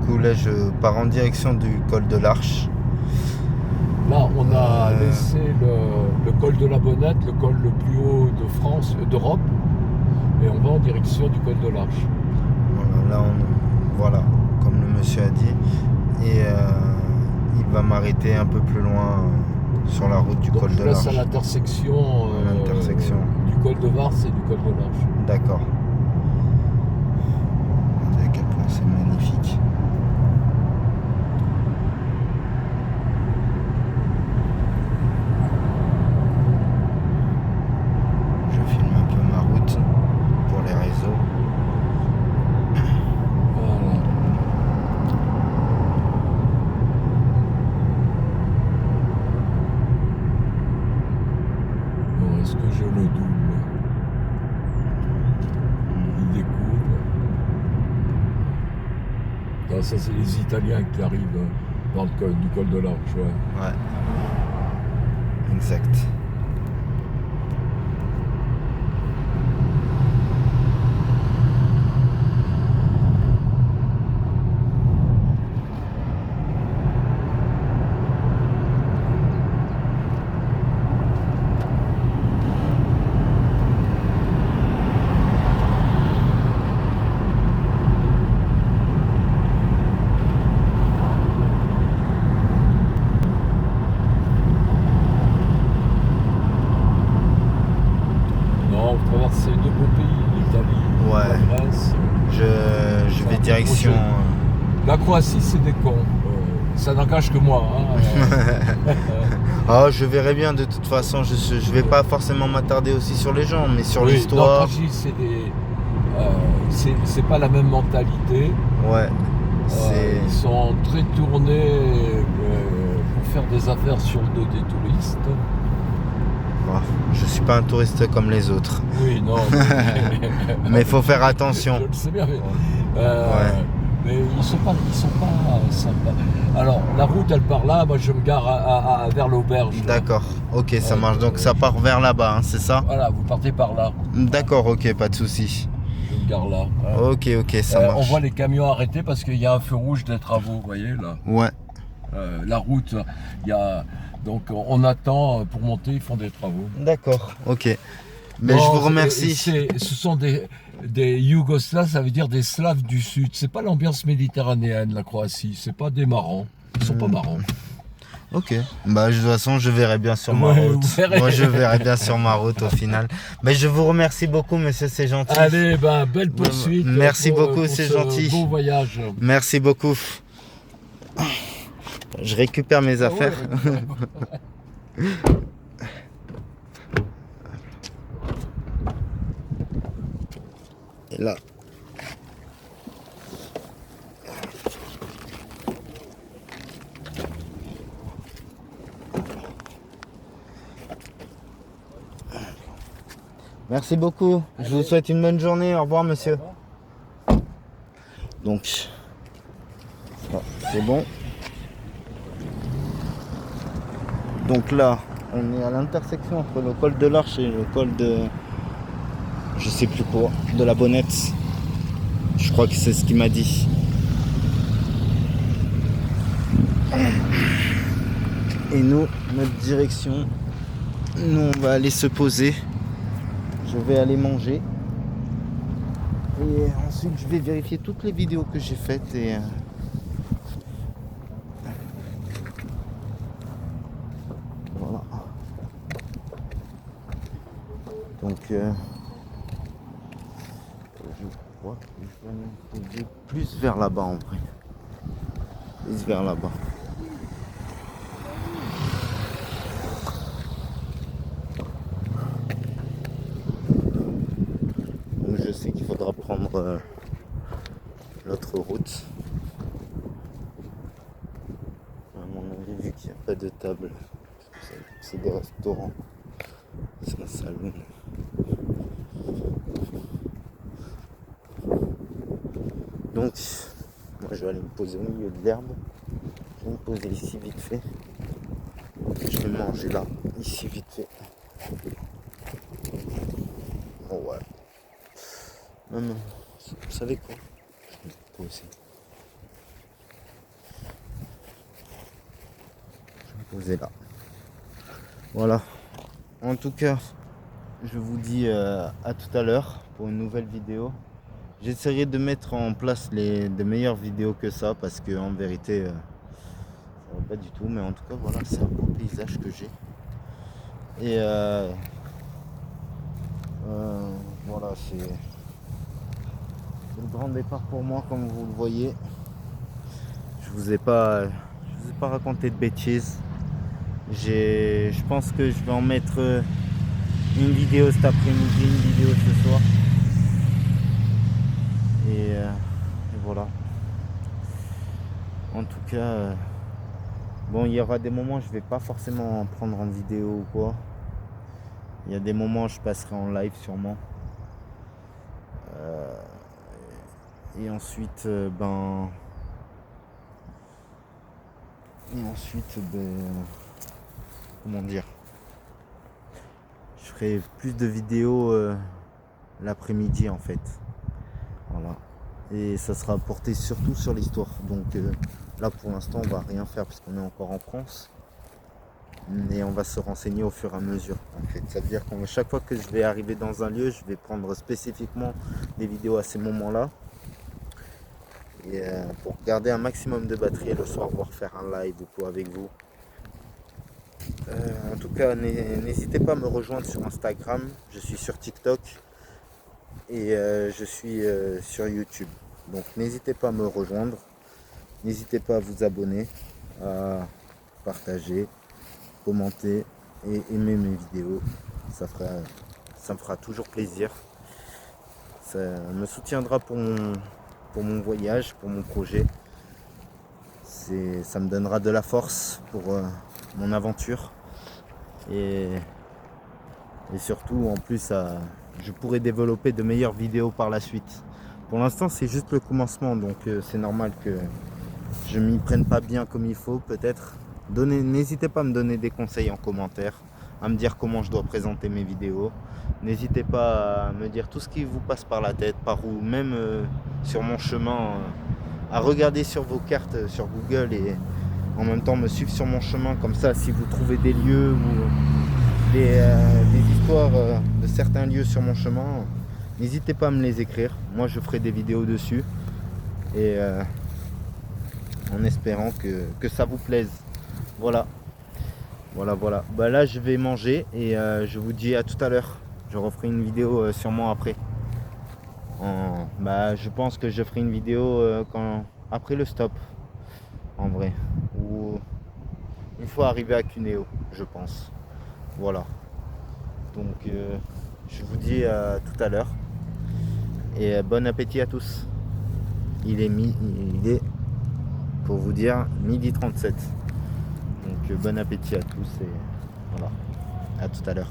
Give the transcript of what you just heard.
coup là je pars en direction du col de l'Arche. Là, on a laissé le col de la Bonnette, le col le plus haut de France, d'Europe, et on va en direction du col de l'Arche. Voilà, là voilà, comme le monsieur a dit. Et il va m'arrêter un peu plus loin sur la route du Donc, col de je laisse l'Arche. à l'intersection du col de Vars et du col de l'Arche. D'accord. Regardez à quel point c'est magnifique. Je filme un peu ma route pour les réseaux. Voilà. Bon, est-ce que je le double? Il découvre. Ah, ça, c'est les Italiens qui arrivent dans le col, du col de l'Arche. Ouais. Ouais. Exact. Non, vous traversez deux beaux pays, l'Italie, Ouais. la Grèce. Je vais direction. La Croatie, c'est des cons. Ça n'engage que moi. Hein. Ah, je verrai bien de toute façon. Je vais pas forcément m'attarder aussi sur les gens, mais sur Oui, l'histoire. non, Taji, c'est des. C'est pas la même mentalité. Ouais. C'est. Ils sont très tournés pour faire des affaires sur le dos des touristes. Bon, je suis pas un touriste comme les autres. Oui, non. Mais il faut faire attention. Je le sais bien, mais, Ouais. mais ils sont pas sympas. Alors, la route, elle part là. Moi, je me gare vers l'auberge. là. D'accord. Ok, ça marche. Donc ça part vers là-bas, hein, c'est ça? Voilà, vous partez par là. D'accord. Ok, pas de souci. Je me gare là. Voilà. Ok, ça marche. On voit les camions arrêtés parce qu'il y a un feu rouge des travaux, vous voyez là. Ouais. La route, il y a. Donc on attend pour monter, ils font des travaux. D'accord. Ok. Mais Non, je vous remercie. Ce sont des Yougoslaves, ça veut dire des Slaves du Sud. C'est pas l'ambiance méditerranéenne, la Croatie. C'est pas des marrants. Ils sont pas marrants. Ok. Bah de toute façon, je verrai bien sur ma Ouais, route. vous verrez. Moi, je verrai bien sur ma route au final. Mais je vous remercie beaucoup, monsieur. C'est gentil. Allez, ben belle poursuite. Merci beaucoup, pour c'est ce gentil. Bon voyage. Merci beaucoup. Je récupère mes affaires. Ouais. Et là. Merci beaucoup. Je vous souhaite une bonne journée. Au revoir, monsieur. Donc, c'est bon. Donc là, on est à l'intersection entre le col de l'Arche et le col de... Je sais plus quoi. De la Bonnette. Je crois que c'est ce qu'il m'a dit. Et nous, notre direction, nous on va aller se poser. Je vais aller manger. Et ensuite je vais vérifier toutes les vidéos que j'ai faites et... Voilà. Donc je crois que je vais me poser plus vers là-bas en vrai. Plus vers là-bas. Donc je sais qu'il faudra prendre l'autre route. À mon avis, vu qu'il n'y a pas de table, c'est des restaurants, c'est un saloon. Donc, moi je vais aller me poser au milieu de l'herbe. Je vais me poser ici vite fait. Je vais manger là, ici vite fait. Bon ouais. Non, vous savez quoi? Je vais me poser. posé là. Voilà. En tout cas, je vous dis à tout à l'heure pour une nouvelle vidéo. J'essaierai de mettre en place de meilleures vidéos que ça parce que en vérité, ça va pas du tout. Mais en tout cas, voilà, c'est un beau paysage que j'ai. Et voilà, c'est le grand départ pour moi, comme vous le voyez. Je vous ai pas raconté de bêtises. Je pense que je vais en mettre une vidéo cet après-midi, une vidéo ce soir. Et voilà. En tout cas, bon, il y aura des moments où je vais pas forcément en prendre en vidéo ou quoi. Il y a des moments où je passerai en live sûrement. Et ensuite, comment dire, je ferai plus de vidéos l'après-midi en fait. Voilà. Et ça sera porté surtout sur l'histoire. Donc là pour l'instant on va rien faire parce qu'on est encore en France. Mais on va se renseigner au fur et à mesure en fait. Ça veut dire qu'à chaque fois que je vais arriver dans un lieu, je vais prendre spécifiquement des vidéos à ces moments-là. Et pour garder un maximum de batterie et le soir voir faire un live ou quoi avec vous. En tout cas, n'hésitez pas à me rejoindre sur Instagram. Je suis sur TikTok et je suis sur YouTube. Donc n'hésitez pas à me rejoindre. N'hésitez pas à vous abonner, à partager, commenter et aimer mes vidéos. Ça me fera toujours plaisir. Ça me soutiendra pour mon voyage, pour mon projet. Ça me donnera de la force pour mon aventure. Et surtout, en plus, je pourrais développer de meilleures vidéos par la suite. Pour l'instant, c'est juste le commencement, donc c'est normal que je m'y prenne pas bien comme il faut, peut-être. N'hésitez pas à me donner des conseils en commentaire, à me dire comment je dois présenter mes vidéos. N'hésitez pas à me dire tout ce qui vous passe par la tête, par où, même sur mon chemin, à regarder sur vos cartes sur Google et en même temps me suivre sur mon chemin. Comme ça, si vous trouvez des lieux ou des histoires de certains lieux sur mon chemin, n'hésitez pas à me les écrire. Moi, je ferai des vidéos dessus et en espérant que ça vous plaise. Voilà. Bah là, je vais manger et je vous dis à tout à l'heure. Je referai une vidéo sûrement après. Je pense que je ferai une vidéo après le stop, en vrai. Ou une fois arrivé à Cuneo, je pense. Voilà. Donc, je vous dis à tout à l'heure. Et bon appétit à tous. Il est, pour vous dire, 12h37. Donc bon appétit à tous et voilà, à tout à l'heure.